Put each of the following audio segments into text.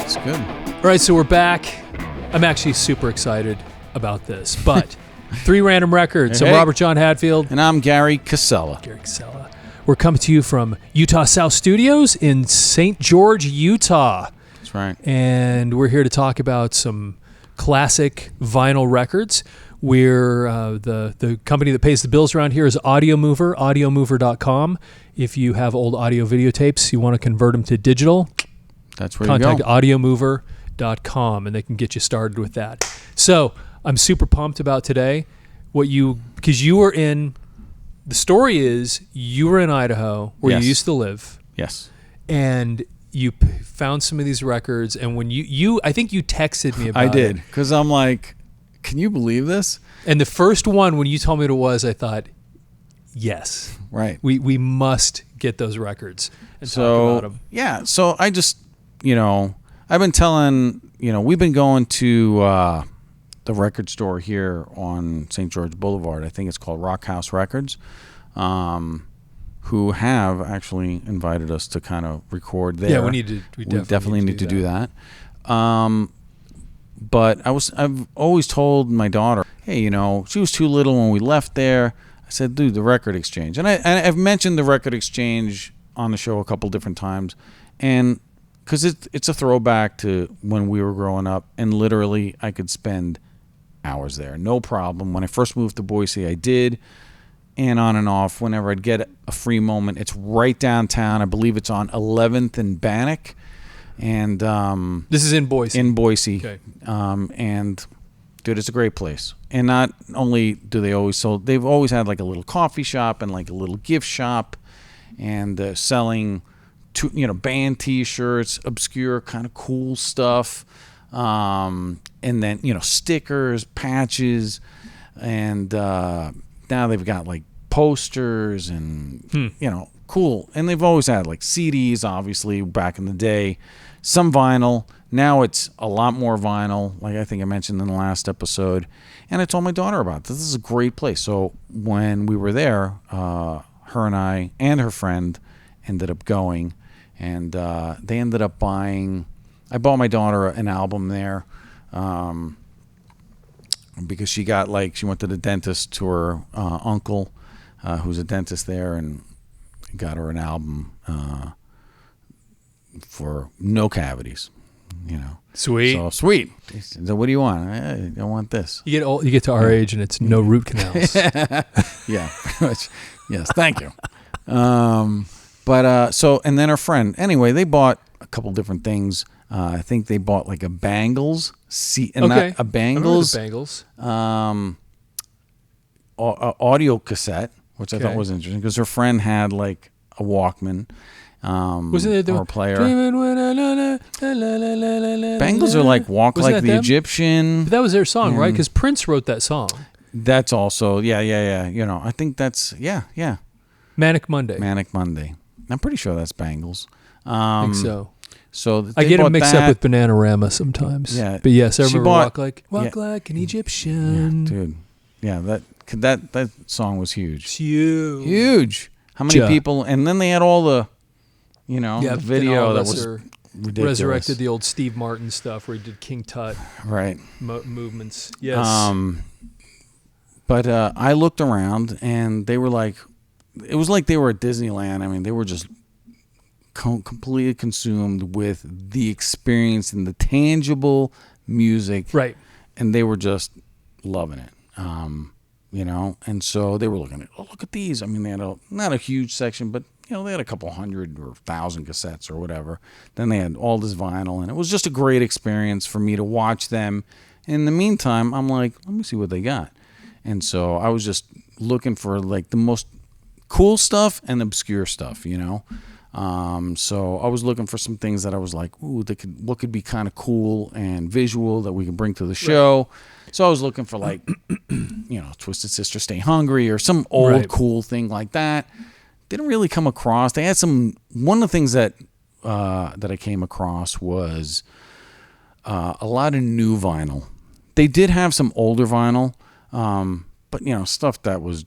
It's good. All right, so we're back. I'm actually super excited about this, but 3 Random Records. Hey. I'm Robert John Hadfield. And I'm Gary Casella. Gary Casella. We're coming to you from Utah South Studios in St. George, Utah. That's right. And we're here to talk about some classic vinyl records. We're the company that pays the bills around here is Audio Mover, audiomover.com. If you have old audio videotapes, you want to convert them to digital, That's where contact you go. audiomover.com and they can get you started with that. So I'm super pumped about today. Because you were in, the story is you were in Idaho where Yes. you used to live. Yes. And you found some of these records, and when I think you texted me about I it. did, because I'm like, can you believe this? And the first one, when you told me what it was, I thought, yes, Right. we must get those records and talk about them. Yeah, so I just, I've been telling, we've been going to the record store here on St. George Boulevard. I think it's called Rock House Records, who have actually invited us to kind of record there. Yeah, we definitely need to do that. But I've always told my daughter, hey, she was too little when we left there. I said, dude, the record exchange. And I've mentioned the record exchange on the show a couple different times. And because it's a throwback to when we were growing up. And literally, I could spend hours there. No problem. When I first moved to Boise, I did. And on and off, whenever I'd get a free moment. It's right downtown. I believe it's on 11th and Bannock. And This is in Boise. in Boise. Okay. And dude, it's a great place. And not only do they always sold, they've always had like a little coffee shop and like a little gift shop, and selling, band T-shirts, obscure kind of cool stuff, and then stickers, patches, and now they've got like posters and cool. And they've always had like CDs, obviously, back in the day. Some vinyl. Now it's a lot more vinyl, like I think I mentioned in the last episode. And I told my daughter about it. This is a great place. So when we were there, her and I and her friend ended up going. And they ended up buying... I bought my daughter an album there because she went to the dentist to her uncle, who's a dentist there, and got her an album for no cavities, Sweet. So sweet. So what do you want? I want this. You get to our age, and it's no root canals. Yeah. Yes. Thank you. So and then her friend. Anyway, they bought a couple different things. I think they bought like a Bangles not a Bangles. Audio cassette, which I thought was interesting because her friend had like a Walkman. Wasn't it or a player? Bangles Bangles are like Walk Like the Egyptian. But that was their song, right? Because Prince wrote that song. That's also, yeah. I think that's, yeah. Manic Monday. I'm pretty sure that's Bangles. I think so. So I get them mixed up with Bananarama sometimes. Yeah. But yes, I remember Walk Like an Yeah, Egyptian. dude. Yeah, that song was huge. It's Huge. How many people? And then they had all the, the video that was ridiculous. Resurrected the old Steve Martin stuff where he did King Tut right movements. Yes. But I looked around and they were like, it was like they were at Disneyland. I mean, they were just completely consumed with the experience and the tangible music. Right. And they were just loving it. And so they were looking at, look at these. I mean, they had not a huge section, but they had a couple hundred or 1,000 cassettes or whatever. Then they had all this vinyl, and it was just a great experience for me to watch them. In the meantime, I'm like, let me see what they got. And so I was just looking for like the most cool stuff and obscure stuff, So I was looking for some things that I was like, ooh, what could be kind of cool and visual that we can bring to the show. Right. So I was looking for like, Twisted Sister Stay Hungry or some old cool thing like that. Didn't really come across. They had one of the things that I came across was a lot of new vinyl. They did have some older vinyl, but stuff that was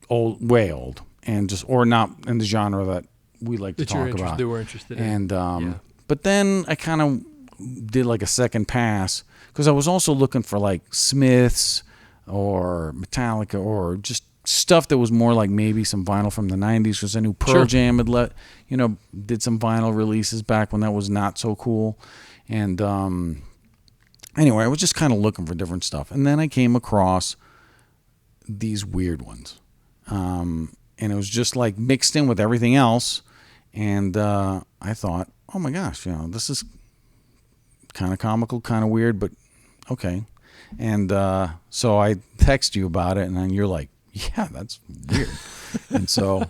old, way old, and just or not in the genre that we like to talk about. They were interested in. And But then I kind of did like a second pass because I was also looking for like Smiths or Metallica or just stuff that was more like maybe some vinyl from the 90s, because I knew Pearl Jam had did some vinyl releases back when that was not so cool. And anyway, I was just kind of looking for different stuff. And then I came across these weird ones. And it was just like mixed in with everything else. And I thought, oh my gosh, this is kind of comical, kind of weird, but okay. And so I text you about it, and then you're like, yeah, that's weird. And so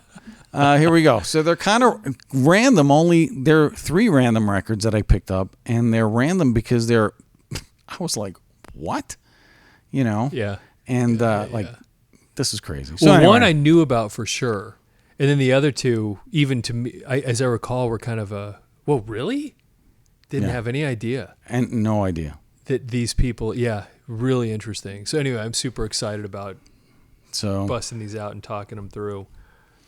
here we go. So they're kind of random. They're 3 random records that I picked up, and they're random because I was like, what? Yeah. And this is crazy. So Well, anyway. one I knew about for sure, and then the other 2, even to me, as I recall, were kind of well, really? Didn't have any idea. And no idea. That these people, really interesting. So anyway, I'm super excited about busting these out and talking them through.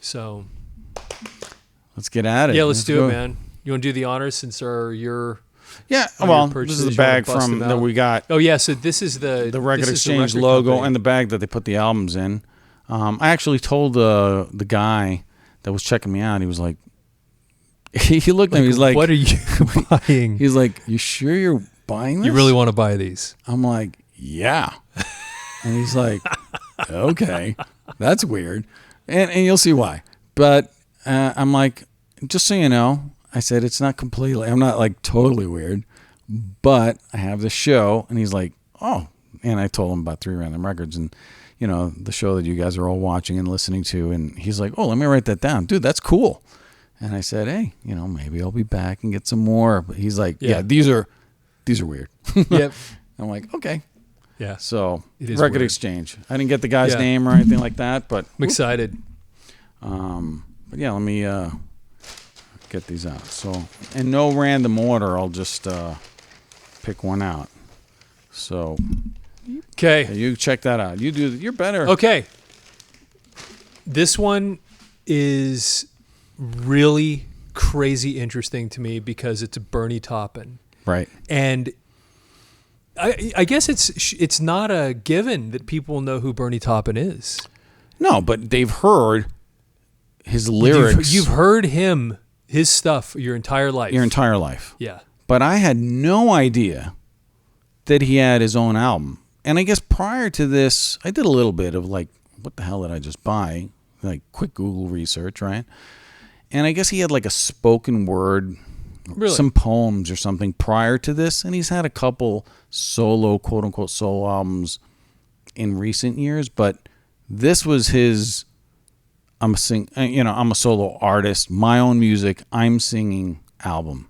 So let's get at it. Yeah, let's do it, man. You want to do the honors since your this is the bag that we got. Oh yeah, so this is the Record Exchange logo company. And the bag that they put the albums in. I actually told the guy that was checking me out. He was like, he looked at me. He's like, "What are you buying?" He's like, "You sure you're buying this? You really want to buy these?" I'm like, "Yeah." And he's like, "Okay, that's weird," and you'll see why. But I'm like, just so you know, I said it's not completely. I'm not like totally weird, but I have this show, and he's like, "Oh," and I told him about 3 random records and the show that you guys are all watching and listening to, and he's like, "Oh, let me write that down, dude. That's cool." And I said, "Hey, maybe I'll be back and get some more." But he's like, "Yeah, these are weird." Yep. I'm like, "Okay." Yeah. So it is Record weird. Exchange. I didn't get the guy's name or anything like that, but I'm excited. But yeah, let me get these out. So in no random order, I'll just pick one out. So okay, you check that out. You're better. Okay. This one is really crazy interesting to me because it's Bernie Taupin. Right. And I guess it's not a given that people know who Bernie Taupin is. No, but they've heard his lyrics. You've heard his stuff your entire life. Your entire life. Yeah. But I had no idea that he had his own album. And I guess prior to this, I did a little bit of like, what the hell did I just buy? Like quick Google research, right? And I guess he had like a spoken word, some poems or something prior to this. And he's had a couple solo, quote unquote, solo albums in recent years. But this was his, I'm a solo artist, my own music, I'm singing album.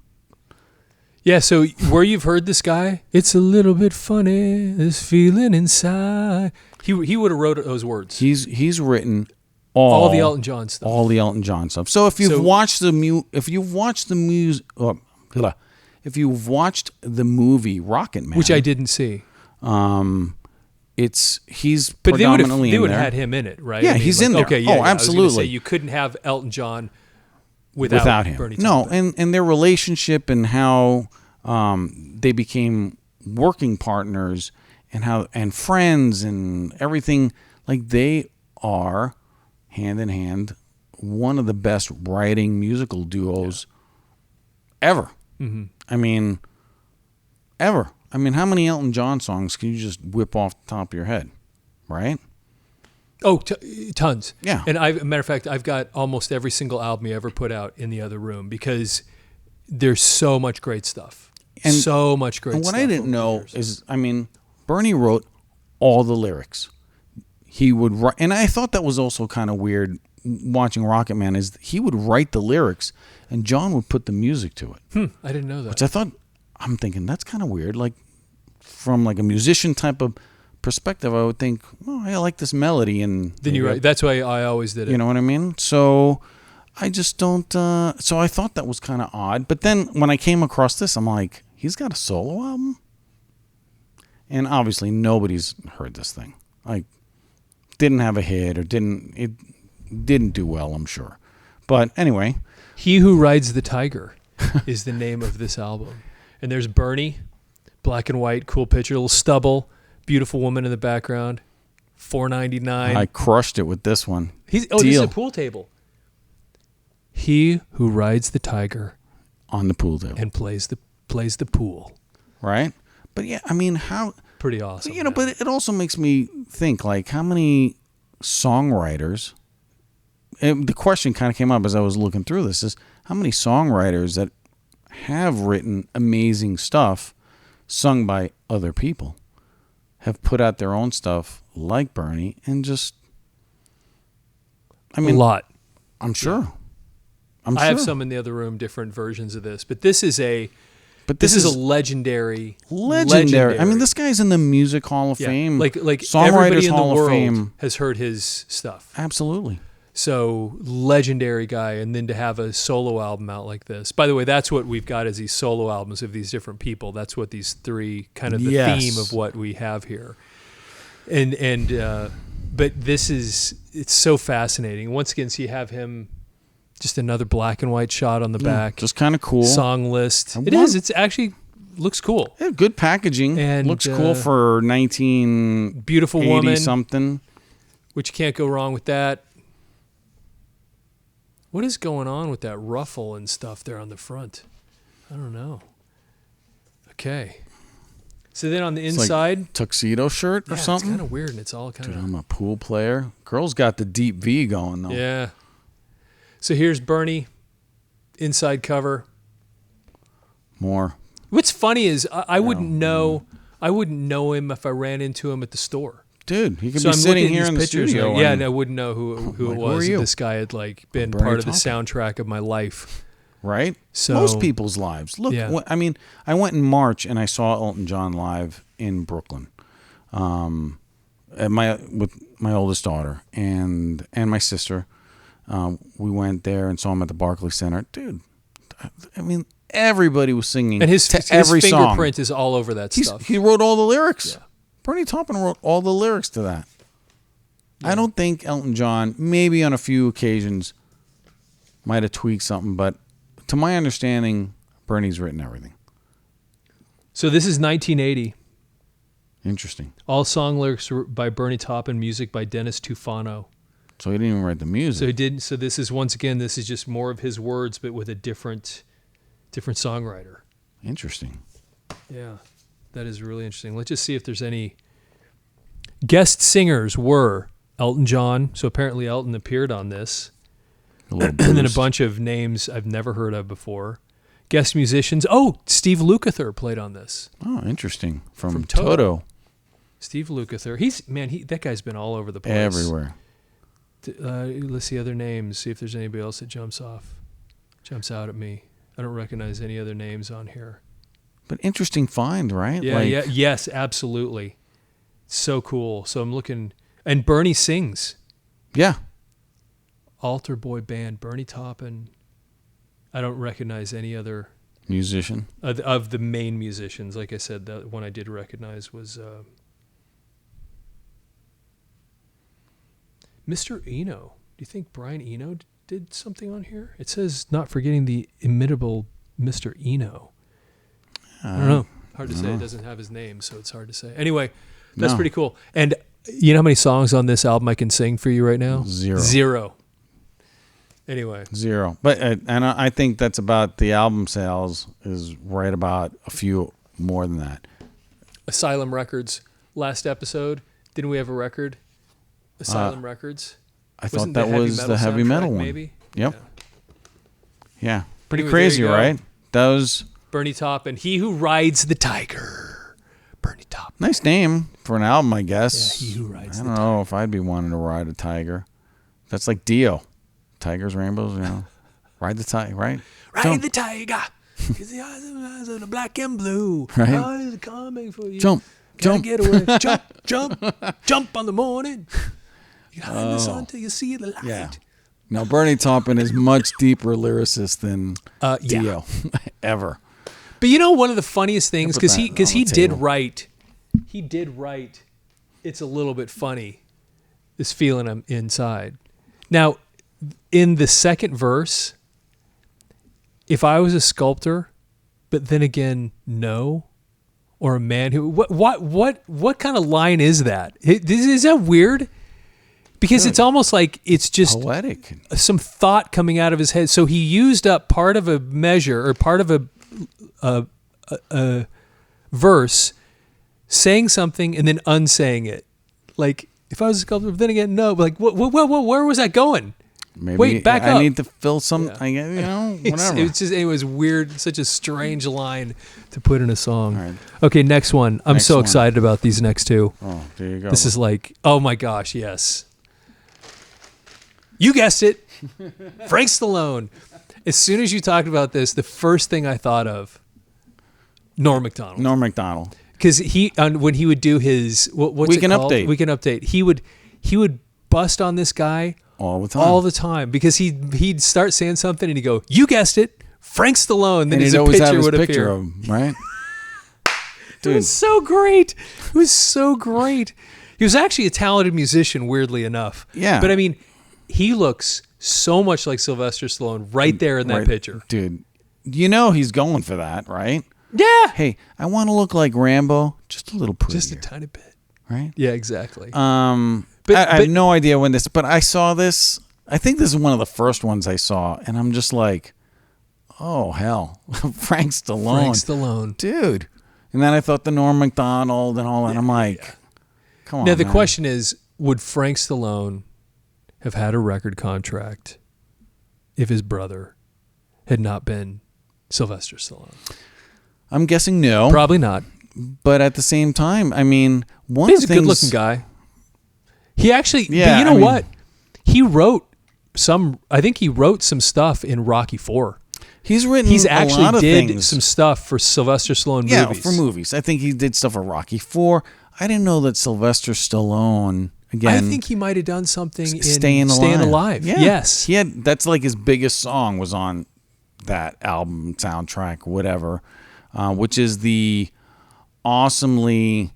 Yeah, so where you've heard this guy, it's a little bit funny, this feeling inside. He would have wrote those words. He's written all the Elton John stuff. All the Elton John stuff. So if you've watched the movie Rocket Man, which I didn't see, he's but predominantly they would have had him in it, right? Yeah, he's in there. Okay, yeah, absolutely. I was gonna say, you couldn't have Elton John without him. Bernie Taupin. Taupin. And their relationship and how they became working partners and friends and everything. Like they are hand in hand one of the best writing musical duos ever. Mm-hmm. I mean, ever. I mean, how many Elton John songs can you just whip off the top of your head, right? Oh, tons. Yeah. And matter of fact, I've got almost every single album he ever put out in the other room because there's so much great stuff. And so much great stuff. And what I didn't know is, Bernie wrote all the lyrics. He would write, and I thought that was also kind of weird watching Rocket Man, is he would write the lyrics and John would put the music to it. I didn't know that. Which I'm thinking that's kind of weird. Like from like a musician type of perspective, I would think, oh, I like this melody, and then you're right. That's why I always did it. You know what I mean? So I just don't. So I thought that was kind of odd. But then when I came across this, I'm like, he's got a solo album, and obviously nobody's heard this thing. Like, didn't have a hit or didn't do well, I'm sure. But anyway, He Who Rides the Tiger. is the name of this album. And there's Bernie, black and white, cool picture, little stubble, beautiful woman in the background, $4.99. I crushed it with this one. This is a pool table. He who rides the tiger On the pool table. and plays the pool. Right? But yeah, I mean, how... Pretty awesome. You know, but it also makes me think, like, how many songwriters... And the question kind of came up as I was looking through this, is how many songwriters that have written amazing stuff sung by other people have put out their own stuff like Bernie and just... I mean, a lot. I'm sure. Yeah. I have some in the other room, different versions of this, but this is a legendary. I mean, this guy's in the Music Hall of Fame. Like Songwriters everybody in the Hall of world Fame has heard his stuff. Absolutely. So legendary guy, and then to have a solo album out like this. By the way, that's what we've got, is these solo albums of these different people. That's what these three, kind of the theme of what we have here. But it's so fascinating. Once again, so you have him, just another black and white shot on the back. Just kind of cool. Song list. It's actually looks cool. Yeah, good packaging. And looks cool for 1980 beautiful woman something. Which you can't go wrong with that. What is going on with that ruffle and stuff there on the front? I don't know. Okay. So then on the inside, like tuxedo shirt or something. It's kind of weird, and it's all kind of. Dude, I'm a pool player. Girl's got the deep V going though. Yeah. So here's Bernie, inside cover. More. What's funny is I wouldn't know him if I ran into him at the store. Dude, he could be sitting here in the studio. And I wouldn't know who it was. This guy had been Bernie part of the Taupin. soundtrack of my life. Right? So most people's lives. Look, I mean, I went in March and I saw Elton John live in Brooklyn, with my oldest daughter and my sister. We went there and saw him at the Barclays Center. Dude, I mean, everybody was singing, and his every fingerprint song. is all over that stuff. He wrote all the lyrics. Yeah. Bernie Taupin wrote all the lyrics to that. Yeah. I don't think Elton John, maybe on a few occasions, might have tweaked something, but to my understanding, Bernie's written everything. So this is 1980. Interesting. All song lyrics were by Bernie Taupin, music by Dennis Tufano. So he didn't even write the music. So he didn't. So this is this is just more of his words, but with a different songwriter. Interesting. Yeah, that is really interesting. Let's just see if there's any guest singers. Were Elton John. So apparently Elton appeared on this. And then a bunch of names I've never heard of before. Guest musicians. Oh, Steve Lukather played on this. Oh, interesting. From Toto. Steve Lukather. That guy's been all over the place. Everywhere. Let's see other names. See if there's anybody else that jumps out at me. I don't recognize any other names on here. But interesting find, right? Yeah, yes, absolutely. So cool. So I'm looking, and Bernie sings. Yeah. Altar Boy Band, Bernie Taupin. I don't recognize any other musician of the main musicians. Like I said, the one I did recognize was Mr. Eno. Do you think Brian Eno did something on here? It says not forgetting the inimitable Mr. Eno. I don't know. Hard to say. It doesn't have his name, so it's hard to say. Anyway, that's pretty cool. And you know how many songs on this album I can sing for you right now? Zero. Anyway. Zero. But and I think that's about the album sales is right about a few more than that. Asylum Records. Last episode, didn't we have a record? Asylum Records. I thought that was the heavy metal one. Maybe. Yep. Yeah. Pretty Anyway, crazy, right? That was Bernie Taupin. He who rides the tiger. Bernie Taupin. Nice name for an album, I guess. Yeah, he who rides I the don't know if I'd be wanting to ride a tiger. That's like Dio. Tigers, rainbows, ride the tiger, right? Ride the tiger. Because the eyes of the black and blue. Right. Eyes are coming for you. Jump. Get away. Jump on the morning. You hide the sun till you see the light. Yeah. Now, Bernie Taupin is much deeper lyricist than Dio ever. But you know, one of the funniest things, because he did table. write, it's a little bit funny, this feeling I'm inside. Now, in the second verse, if I was a sculptor, but then again, no, or a man who what kind of line is that? Is that weird? Because it's almost like it's just poetic, some thought coming out of his head. So he used up part of a measure or part of a verse, saying something and then unsaying it. Like if I was a sculptor, but then again, no. But like where was that going? Maybe Wait, back up. I need to fill some. Yeah. Whatever. It was weird, such a strange line to put in a song. All right. Okay, next one. I'm Next so one. excited about these next two. Oh, there you go. This is like, oh my gosh, yes. You guessed it, Frank Stallone. As soon as you talked about this, the first thing I thought of, Norm Macdonald. Norm Macdonald. Because when he would do his what's Weekend it called? Update. Weekend Update. He would bust on this guy All the time. all the time because he'd start saying something and he'd go, "You guessed it, Frank Stallone." Then and his he'd always have picture his would picture appear. of him, right? It was so great. It was so great. He was actually a talented musician, weirdly enough. Yeah. But I mean, he looks so much like Sylvester Stallone right there in that picture. Dude, he's going for that, right? Yeah. Hey, I want to look like Rambo, just a little prettier. Just a tiny bit. Right? Yeah, exactly. I have no idea when but I saw this. I think this is one of the first ones I saw, and I'm just like, oh, hell. Frank Stallone. Dude. And then I thought the Norm Macdonald and all that. I'm like, come on, now, the man. question is, would Frank Stallone have had a record contract if his brother had not been Sylvester Stallone? I'm guessing no. Probably not. But at the same time, I mean, He's a good-looking guy. He actually, Yeah, but you know what? He wrote I think he wrote some stuff in Rocky IV. He's written He's a actually lot of did things. some stuff for Sylvester Stallone Yeah, movies. for movies. I think he did stuff for Rocky IV. I didn't know that Sylvester Stallone, again, I think he might have done something in Staying Alive. Yeah. Yes. He had, that's like his biggest song was on that album, soundtrack, whatever, which is the awesomely...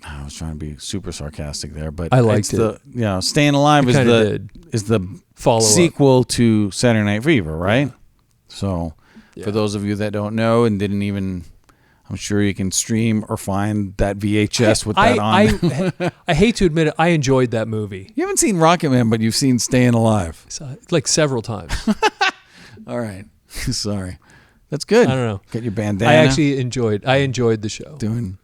I was trying to be super sarcastic there, but I liked it. Staying Alive is the follow-up sequel to Saturday Night Fever, right? Yeah. So, Yeah. for those of you that don't know and didn't even, I'm sure you can stream or find that VHS with that on. I hate to admit it, I enjoyed that movie. You haven't seen Rocketman, but you've seen Staying Alive. Like several times. All right, sorry, that's good. I don't know. Get your bandana. I actually enjoyed the show. doing.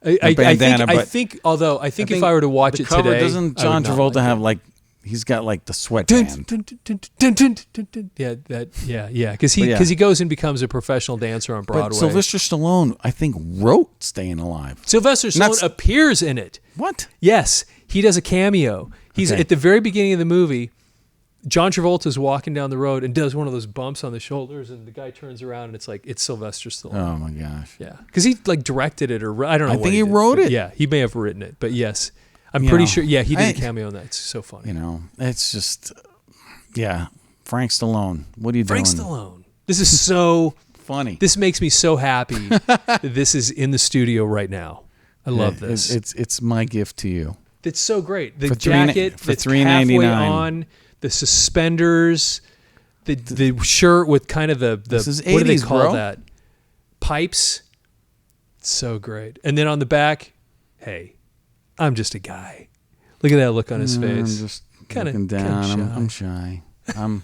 I bandana, think if I were to watch the it cover, today, doesn't I John would not Travolta like have it. like he's got like the sweatband? Yeah, because he goes and becomes a professional dancer on Broadway. But Sylvester Stallone, I think, wrote Staying Alive. Sylvester Stallone appears in it. What? Yes, he does a cameo. He's Okay. at the very beginning of the movie. John Travolta's walking down the road and does one of those bumps on the shoulders, and the guy turns around and it's Sylvester Stallone. Oh my gosh. Yeah, because he like directed it, or I don't know. I what think he did, wrote but it. Yeah, he may have written it, but yes, I'm You pretty know, sure. Yeah, he did a cameo on that. It's so funny. You know, it's just, yeah. Frank Stallone. What are you Frank doing? Stallone. This is so Funny. This makes me so happy that this is in the studio right now. I love this. It's my gift to you. It's so great. The For jacket for that's halfway $3.99. on, the suspenders, the shirt with kind of the This is what do they 80s, call bro. that? Pipes. It's so great. And then on the back, hey, I'm just a guy. Look at that look on his face. I'm just Kinda- looking kinda down. I'm shy. shy.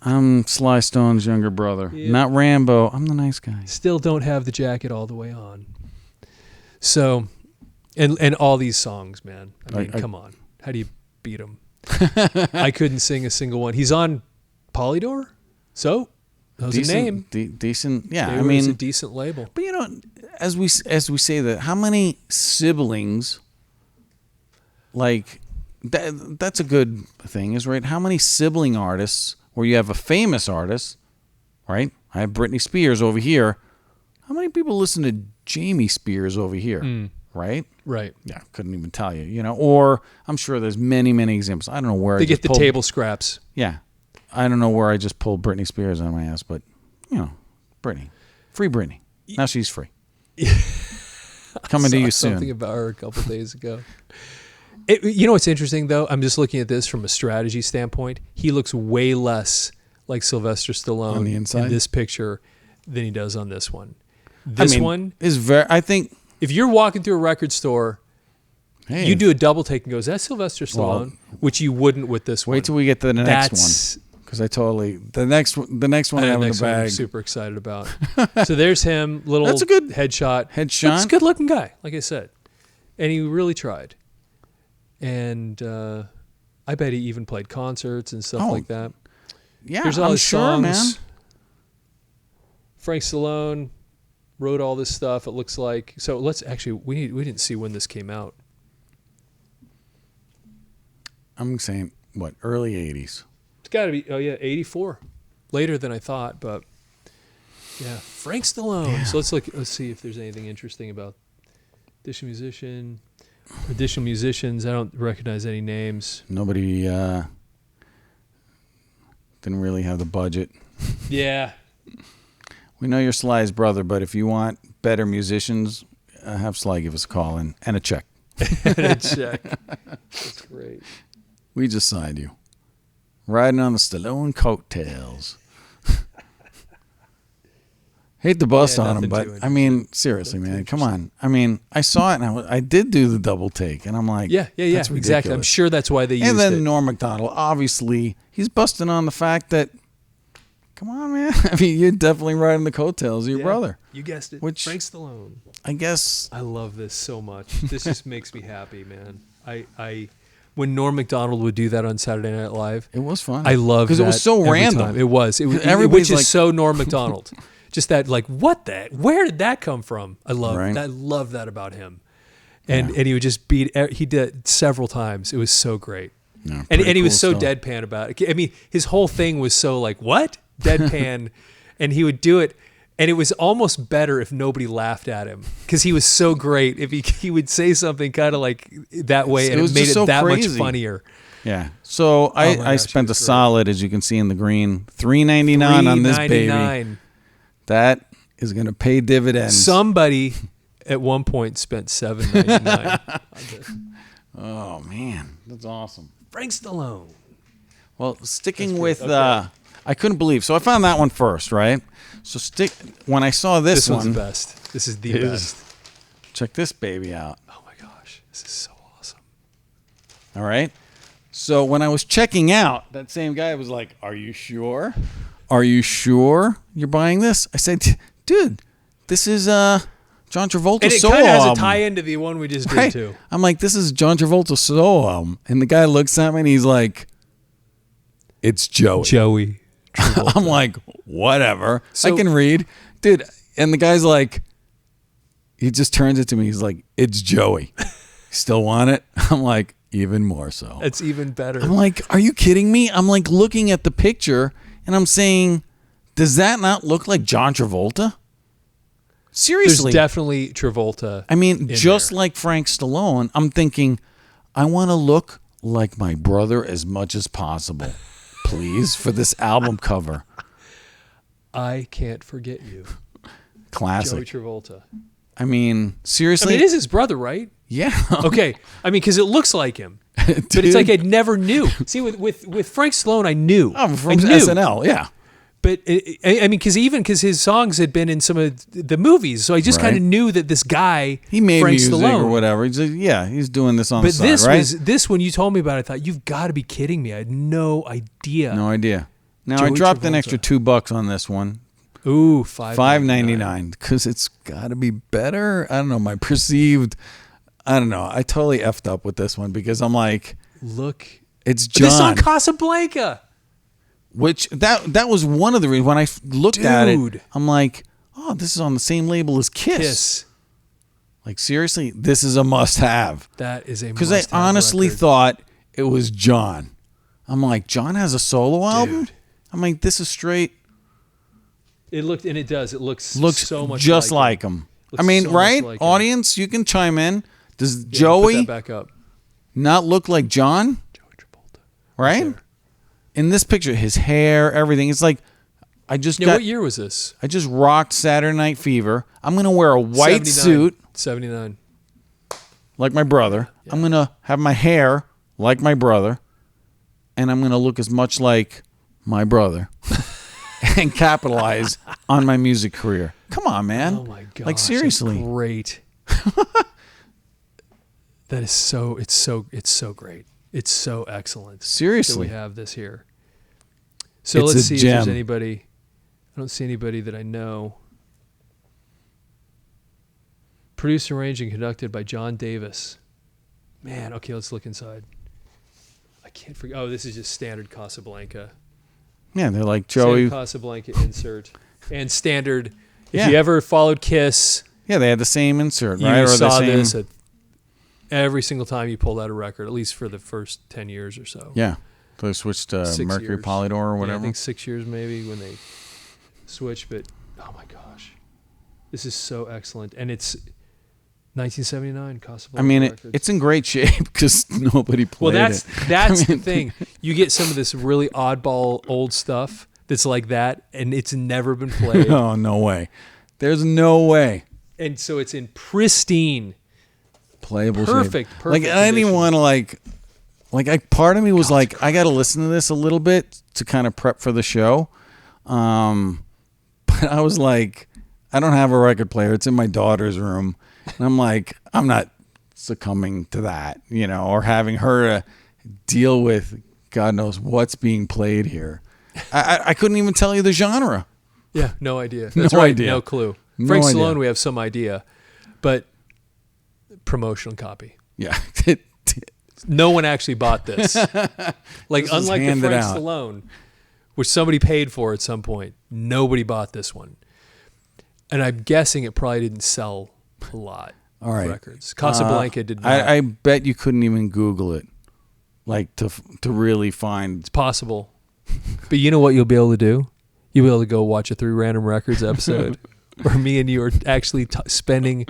I'm Sly Stone's younger brother. Yeah. Not Rambo. I'm the nice guy. Still don't have the jacket all the way on. So, and all these songs, man. I mean, come on. How do you beat them? I couldn't sing a single one. He's on Polydor, so that was a name. Decent. Yeah, They I were- it's a mean, decent label. but you know, as we say that, how many siblings? Like, that's a good thing, is right? How many sibling artists, where you have a famous artist, right? I have Britney Spears over here. How many people listen to Jamie Spears over here, right? Right. Yeah, couldn't even tell you, you know. Or I'm sure there's many, many examples. I don't know where They I get just the pulled, table scraps. Yeah, I don't know where I just pulled Britney Spears on my ass, but you know, Britney, free Britney. Now she's free. Coming to Saw you something soon. about her a couple days ago. You know what's interesting though? I'm just looking at this from a strategy standpoint. He looks way less like Sylvester Stallone On the inside? in this picture than he does on this one. This one is very. I think if you're walking through a record store, hey, you do a double take and go, "Is that Sylvester Stallone?" Well, which you wouldn't with this one. Wait till we get to the next one, because the next one I have in the bag. I'm super excited about. So there's him, little That's a good headshot. Headshot. That's a good looking guy, like I said, and he really tried. And I bet he even played concerts and stuff like that. Yeah, here's all his songs. man. Frank Stallone wrote all this stuff. It looks like. So let's actually we didn't see when this came out. I'm saying what, early 80s. It's got to be 84. Later than I thought, but yeah, Frank Stallone. Yeah. So let's see if there's anything interesting about additional musicians. I don't recognize any names. Nobody didn't really have the budget. Yeah. We know you're Sly's brother, but if you want better musicians, have Sly give us a call and a check. A check. That's great. We just signed you. Riding on the Stallone coattails. Hate to bust on him, but I mean, seriously, man, come on. I mean, I saw it and I did do the double take, and I'm like, yeah, that's exactly. I'm sure that's why they used it. And then Norm Macdonald, obviously, he's busting on the fact that, come on, man. I mean, you're definitely riding the coattails of your brother. You guessed it. Which, Frank Stallone. I guess. I love this so much. This just makes me happy, man. When Norm Macdonald would do that on Saturday Night Live, it was fun. I loved because it was so random. Time. It was. Which is so Norm Macdonald. Just that, like, where did that come from? I love that about him. And he would just he did it several times. It was so great. No, and he was so stuff. deadpan about it. I mean, his whole thing was so like, what? Deadpan. And he would do it. And it was almost better if nobody laughed at him, because he was so great. If he would say something kind of like that way, and it made it that much funnier. Yeah. So I spent a solid, as you can see in the green, $3.99 on this baby. That is going to pay dividends. Somebody at one point spent $7.99 on this. Oh man, that's awesome. Frank Stallone. Well, sticking with I couldn't believe. So I found that one first, right? So when I saw this one. This one's the best. This is the best. Check this baby out. Oh my gosh. This is so awesome. All right. So when I was checking out, that same guy was like, "Are you sure? Are you sure you're buying this?" I said, "Dude, this is John Travolta's solo album." And it kind of has a tie-in to the one we just did too. I'm like, "This is John Travolta's solo album." And the guy looks at me and he's like, "It's Joey." Joey. I'm like, whatever. So, I can read. Dude, and the guy's like, he just turns it to me. He's like, "It's Joey. Still want it?" I'm like, even more so. It's even better. I'm like, are you kidding me? I'm like looking at the picture and I'm saying, does that not look like John Travolta? Seriously. There's definitely Travolta. I mean, just like Frank Stallone, I'm thinking, I want to look like my brother as much as possible. Please, for this album cover. I Can't Forget You. Classic. Joey Travolta. I mean, seriously. I mean, it is his brother, right? Yeah. Okay. I mean, because it looks like him. But it's like I never knew. See, with Frank Stallone, I knew. Oh, from SNL, yeah. But I mean, because his songs had been in some of the movies, so I just kind of knew that this guy, he made Frank music Stallone, or whatever. He's like, he's doing this on the side, this right? this when you told me about it, I thought, you've got to be kidding me. I had no idea. No idea. Now Joey I dropped Travolta. an extra $2 on this one. Ooh, $5.99 because it's got to be better. I don't know. My perceived. I don't know. I totally effed up with this one because I'm like, look, it's John. This on Casablanca. Which that was one of the reasons when I looked at it, I'm like, oh, this is on the same label as Kiss. Like, seriously, this is a must-have. That is a must-have. Because I honestly thought it was John. I'm like, John has a solo album? I'm like, this is straight. It looked, and it does. It looks so much just like him. I mean, right? Like audience, you can chime in. Does Joey put that back up. Not look like John? Joey Travolta. Right? In this picture, his hair, everything. It's like, I just got... What year was this? I just rocked Saturday Night Fever. I'm going to wear a white 79. suit. 79. Like my brother. Yeah. I'm going to have my hair like my brother. And I'm going to look as much like my brother and capitalize on my music career. Come on, man. Oh my god! Like seriously, that's great. That is so. It's so great. It's so excellent. Seriously, that we have this here. So it's let's a see gem. if there's anybody. I don't see anybody that I know. Produced, arranged, and conducted by John Davis. Man, okay, let's look inside. I can't forget. Oh, this is just standard Casablanca. Yeah, they're like Joey. Standard Casablanca insert. And standard. Yeah. If you ever followed Kiss, Yeah, they had the same insert, you right? Or the saw same. this at every single time you pulled out a record, at least for the first 10 years or so. Yeah, so they switched to 6 Mercury years. Polydor or Yeah, whatever. I think 6 years maybe when they switched, but oh my gosh. This is so excellent. And it's 1979 Casablanca I mean, Records. it's in great shape because nobody played well, it. that's I mean, the thing. You get some of this really oddball old stuff that's like that, and it's never been played. Oh, no way. There's no way. And so it's in pristine, Playable perfect shape. Like, I didn't even condition. want to, part of me was like, I got to listen to this a little bit to kind of prep for the show. But I was like, I don't have a record player. It's in my daughter's room. And I'm like, I'm not succumbing to that, or having her to deal with God knows what's being played here. I couldn't even tell you the genre. Yeah, no idea. No That's right, idea. no clue. No Frank idea. Stallone, we have some idea, but promotional copy. Yeah. No one actually bought this. Like, This was unlike the handed Frank out. Stallone, which somebody paid for at some point, nobody bought this one. And I'm guessing it probably didn't sell a lot All right. of records. Casablanca did not. I bet you couldn't even Google it, like to really find. It's possible. But you know what you'll be able to do? You'll be able to go watch a 3 Random Records episode where me and you are actually spending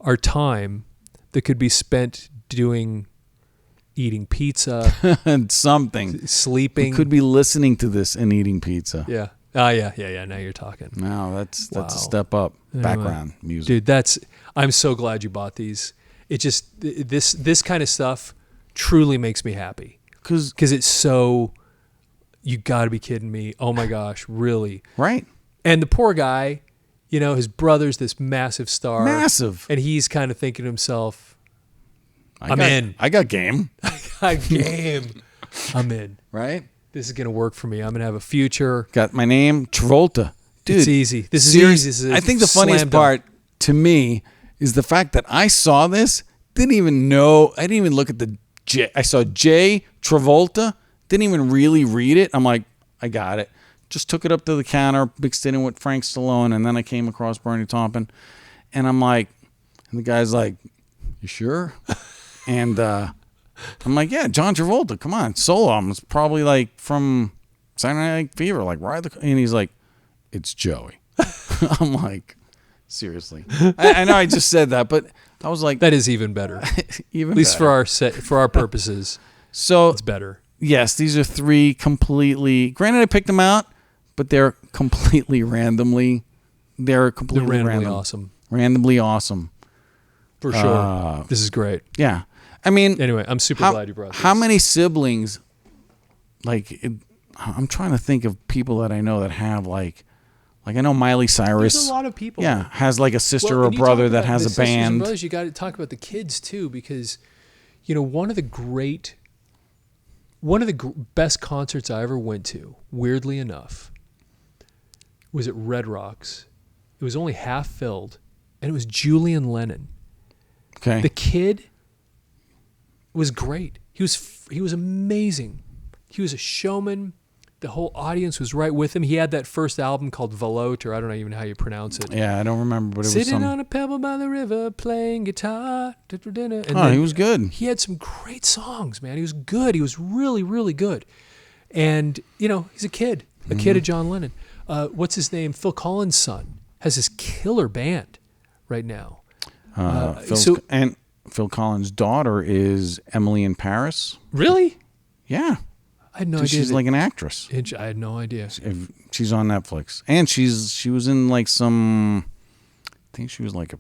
our time that could be spent eating pizza, and something. sleeping. We could be listening to this and eating pizza. Yeah. Yeah. Now you're talking. No, that's Wow. a step up. Anyway. Background music. Dude, I'm so glad you bought these. It just, this kind of stuff truly makes me happy. Because Because it's so, you got to be kidding me. Oh my gosh, really? right, And the poor guy, his brother's this massive star. massive. And he's kind of thinking to himself, I'm in. I got game. I game. I'm in. Right. This is going to work for me. I'm going to have a future. Got my name, Travolta. Dude, It's easy. This is serious- easy. This is a I think the slam funniest dunk. part to me is the fact that I saw this, didn't even know, I didn't even look at the J. I saw J Travolta, didn't even really read it. I'm like, I got it. Just took it up to the counter, mixed it in with Frank Stallone, and then I came across Bernie Taupin, and I'm like, and the guy's like, you sure? And I'm like, yeah, John Travolta, come on, solo album. It's probably like from Saturday Night Fever, like Ride the, and he's like, it's Joey. I'm like, seriously. I know I just said that, but I was like, That is even better. even At least better. for our purposes, So it's better. yes, these are 3 completely. Granted, I picked them out, but they're completely randomly. They're They're completely randomly random. awesome. Randomly awesome. For sure. This is great. Yeah, I mean, Anyway, I'm super how, glad you brought this. how many siblings? I'm trying to think of people that I know that have like I know Miley Cyrus. There's a lot of people. Yeah, has like a sister Well, or and you brother talk that about has the a sisters and band. brothers, you got to talk about the kids too, because one of the best concerts I ever went to, weirdly enough, was at Red Rocks. It was only half filled, and it was Julian Lennon. Okay, The kid was great. He was amazing. He was a showman. The whole audience was right with him. He had that first album called Velote, or I don't know even how you pronounce it. yeah, I don't remember, but it was Sitting some. on a pebble by the river, playing guitar. And Oh, then he was good. he had some great songs, man. He was good. He was really, really good. And, he's a kid of John Lennon. What's his name? Phil Collins' son has this killer band right now. And Phil Collins' daughter is Emily in Paris. Really? Yeah, I had no idea. she's like an actress. I had no idea. If she's on Netflix, and she was in like some. I think she was like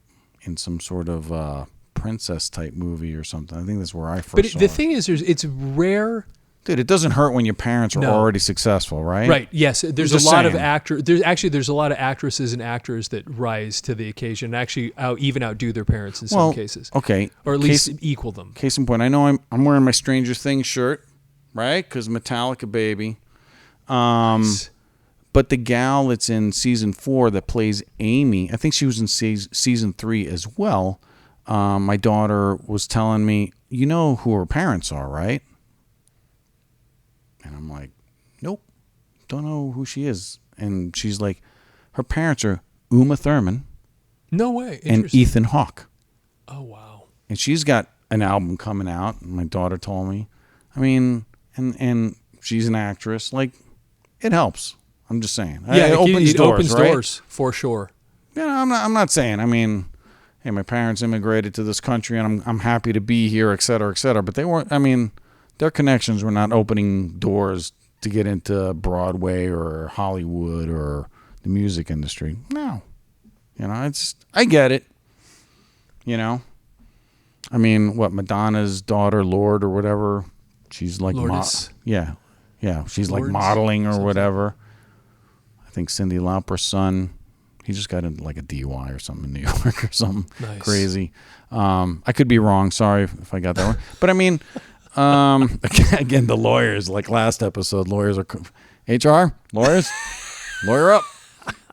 in some sort of princess type movie or something. I think that's where I first But saw the her. thing is, it's rare Dude, it doesn't hurt when your parents are No. already successful, right? Right. Yes. There's a just lot of saying. There's a lot of actresses and actors that rise to the occasion and actually even outdo their parents in some Well, cases, okay. or at least equal them. Case in point, I know I'm wearing my Stranger Things shirt, right? Because Metallica, baby. Nice. But the gal that's in season 4 that plays Amy, I think she was in season 3 as well. My daughter was telling me, you know who her parents are, right? And I'm like, nope, don't know who she is. And she's like, her parents are Uma Thurman No way. and Interesting. Ethan Hawke. Oh wow. And she's got an album coming out. My daughter told me. I mean, and she's an actress. Like, it helps. I'm just saying. Yeah, it opens doors, opens right? doors for sure. You know, I'm not saying. I mean, hey, my parents immigrated to this country, and I'm happy to be here, et cetera, et cetera. But they weren't. I mean, their connections were not opening doors to get into Broadway or Hollywood or the music industry. No, you know, I get it. You know, I mean, what Madonna's daughter, Lorde or whatever, she's like, Lourdes. yeah, she's like Lourdes, modeling or something. whatever. I think Cyndi Lauper's son, he just got into like a DUI or something in New York or something Nice. crazy. I could be wrong. Sorry if I got that wrong. But I mean, again, the lawyers, like last episode, lawyers are HR lawyers, lawyer up.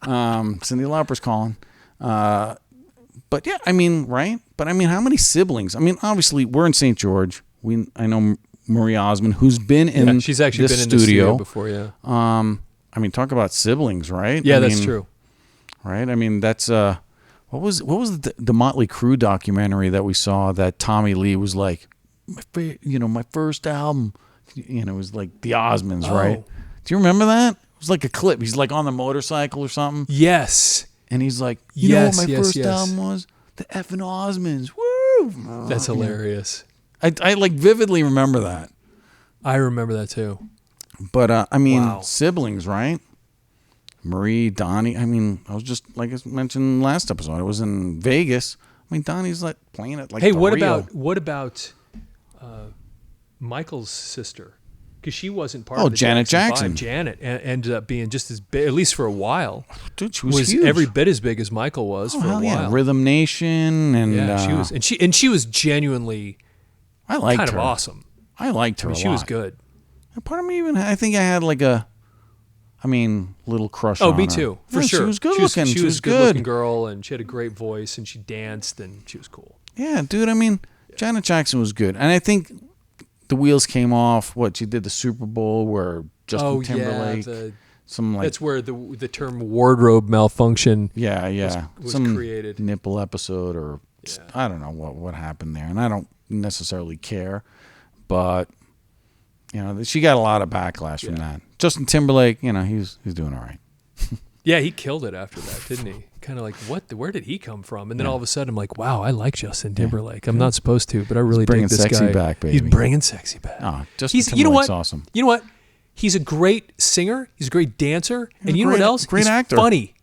Cyndi Lauper's calling. But yeah, I mean, right? But I mean, how many siblings? I mean, obviously, we're in St. George. I know Marie Osmond, who's been in She's actually this been in the studio studio before. Yeah. I mean, talk about siblings, right? Yeah, I that's mean, true. right? I mean, that's what was the Motley Crue documentary that we saw that Tommy Lee was like, my first album, it was like the Osmonds, right? Do you remember that? It was like a clip. He's like on the motorcycle or something, Yes. and he's like, you know what my Yes, first yes. album was? The effing Osmonds. Woo! That's hilarious. I like vividly remember that. I remember that too. But I mean, Wow. siblings, right? Marie, Donnie. I mean, I was just like I mentioned last episode. I was in Vegas. I mean, Donnie's like playing it like. Hey, the what Rio. about Michael's sister? Because she wasn't part Oh, of the Janet Jackson Jackson. Five. Janet ended up being just as big, at least for a while. Dude, she was huge. every bit as big as Michael was Oh, for a hell while. yeah, Rhythm Nation, and Yeah, she was, and she was genuinely I liked kind her. of awesome. I liked her. I mean, a she was lot. good. And part of me even, I think I had like a, little crush. Oh, on me her. too, for Yeah, sure. She was good looking. She was a good. good-looking girl, and she had a great voice, and she danced, and she was cool. Yeah, dude. I mean, Janet Jackson was good, and I think the wheels came off. What she did the Super Bowl where Justin Timberlake, that's where the term wardrobe malfunction. was was created. nipple episode or Yeah. I don't know what happened there, and I don't necessarily care, but she got a lot of backlash from that. Justin Timberlake, he's doing all right. Yeah, he killed it after that, didn't he? Kind of like, where did he come from? And then all of a sudden, I'm like, wow, I like Justin Timberlake. I'm not supposed to, but I really bringing dig this sexy guy. back, baby. He's bringing sexy back. Oh, Justin You know Timberlake's what? awesome. You know what? He's a great singer. He's a great dancer. He's And a you know what great- else? great He's actor. funny.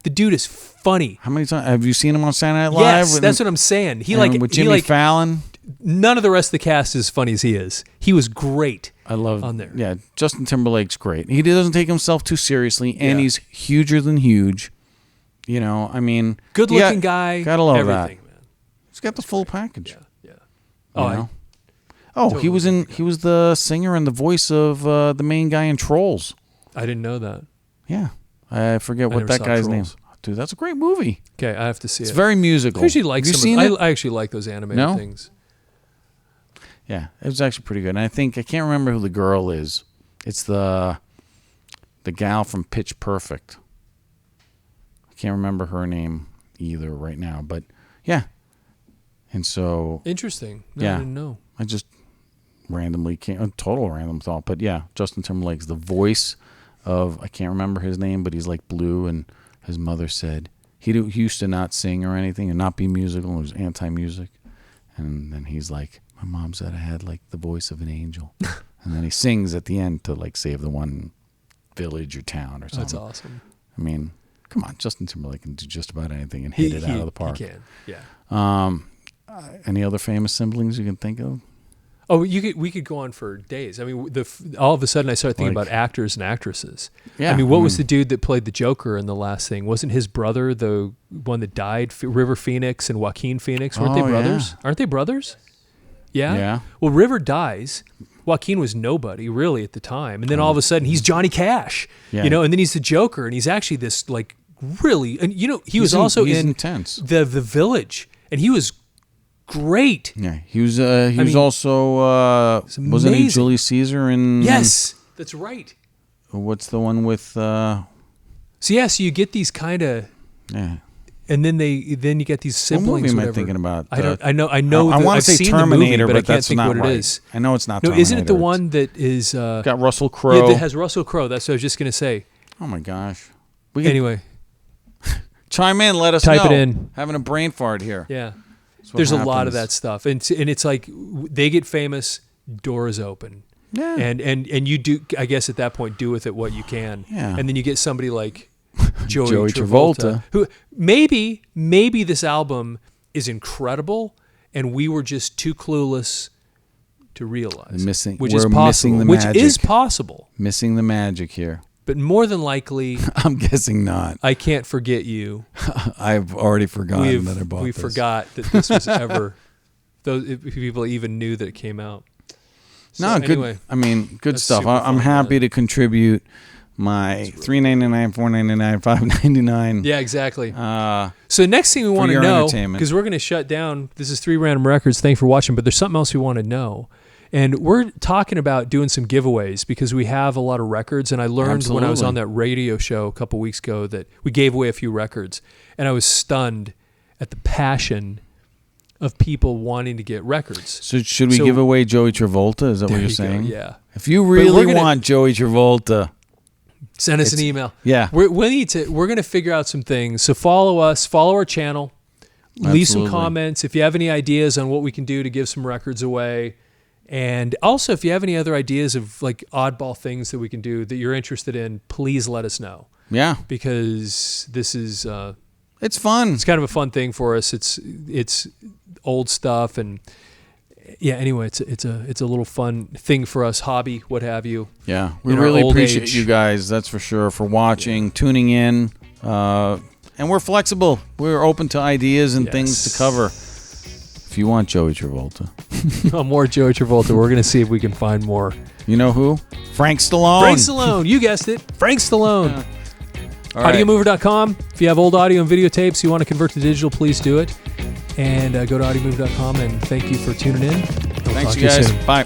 The dude is funny. How many times have you seen him on Saturday Night Live? Yes, that's what I'm saying. with Jimmy Fallon. None of the rest of the cast is as funny as he is. He was great. I love on there. Yeah, Justin Timberlake's great. He doesn't take himself too seriously, and Yeah. he's huger than huge. I mean, Good-looking guy. Gotta love everything, that. man. He's got the full package. Yeah. You know? He was in. He was the singer and the voice of the main guy in Trolls. I didn't know that. Yeah, I forget what never that saw guy's name. Trolls. Dude, that's a great movie. Okay, I have to see It's it. very musical. I actually like Have you some. seen it? I actually like those animated No? things. Yeah, it was actually pretty good. And I can't remember who the girl is. It's the gal from Pitch Perfect. I can't remember her name either right now, but yeah. And so Interesting. No, Yeah. I didn't know. I just randomly came, a total random thought, but yeah, Justin Timberlake's the voice of, I can't remember his name, but he's like blue, and his mother said he used to not sing or anything and not be musical. He was anti-music. And then he's like, my mom said I had like the voice of an angel. And then he sings at the end to like save the one village or town or something. That's awesome. I mean, come on, Justin Timberlake can do just about anything and hit it out of the park. He can. Yeah. Any other famous siblings you can think of? Oh, we could go on for days. I mean, all of a sudden I started thinking about actors and actresses. Yeah, I mean, what was the dude that played the Joker in the last thing? Wasn't his brother the one that died? River Phoenix and Joaquin Phoenix, weren't they brothers? Yeah. Aren't they brothers? Yeah. Yeah. Well, River dies. Joaquin was nobody really at the time, and then all of a sudden he's Johnny Cash. Yeah. You know, and then he's the Joker, and he's actually this like really, and you know, he's also in intense. the Village, and he was great. Yeah, he was also wasn't he Julius Caesar in? Yes, that's right. What's the one with? So you get these kind of, Yeah. and then you get these siblings. What movie am I whatever. thinking about? I know. I want to say seen Terminator, the movie, but I can't that's think not what right. it is. I know it's not. No, Terminator. isn't it the one that is got Russell Crowe? Yeah, that has Russell Crowe. That's what I was just gonna say. Oh my gosh. Anyway, chime in. Let us know. Type it in. Having a brain fart here. Yeah. That's what There's a lot happens. of that stuff, and it's like they get famous, doors open, Yeah. and you do, I guess at that point, do with it what you can, Yeah. and then you get somebody like Joey Travolta. who maybe this album is incredible, and we were just too clueless to realize We're missing the magic. which is possible, Missing the magic here. but more than likely, I'm guessing not. I Can't Forget You. I've already forgotten that I bought We this. forgot that this was ever. Those if people even knew that it came out. So No, anyway, good. I mean, good that's stuff. super I'm fun, happy to contribute my $3.99, $4.99, $5.99. Yeah, exactly. Uh, So next thing we want to your know, entertainment. because we're going to shut down. This is 3 Random Records. Thanks for watching. But there's something else we want to know. And we're talking about doing some giveaways because we have a lot of records. And I learned when I was Absolutely. on that radio show a couple weeks ago that we gave away a few records. And I was stunned at the passion of people wanting to get records. So should we give away Joey Travolta? Is that There what you're you go, saying? yeah. If you we're really gonna- want Joey Travolta, Send us an email. Yeah. We're going to figure out some things. So follow us, follow our channel, leave some Absolutely. comments. If you have any ideas on what we can do to give some records away. And also, if you have any other ideas of like oddball things that we can do that you're interested in, please let us know. yeah, Because this is it's fun. it's kind of a fun thing for us. It's old stuff, and yeah. Anyway, it's a little fun thing for us, hobby, what have you. Yeah, we in our really old appreciate age. you guys. That's for sure for watching, tuning in, and we're flexible. We're open to ideas and things to Yes. cover. If you want Joey Travolta, More Joey Travolta. We're going to see if we can find more. you know who? Frank Stallone. Frank Stallone. You guessed it. Frank Stallone. All right. Audiomover.com. If you have old audio and videotapes you want to convert to digital, please do it. And go to audiomover.com, and thank you for tuning in. We'll Thanks, talk you to guys. soon. Bye.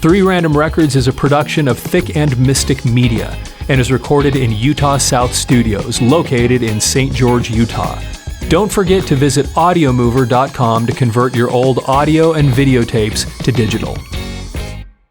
3 Random Records is a production of Thick and Mystic Media and is recorded in Utah South Studios, located in St. George, Utah. Don't forget to visit audiomover.com to convert your old audio and videotapes to digital.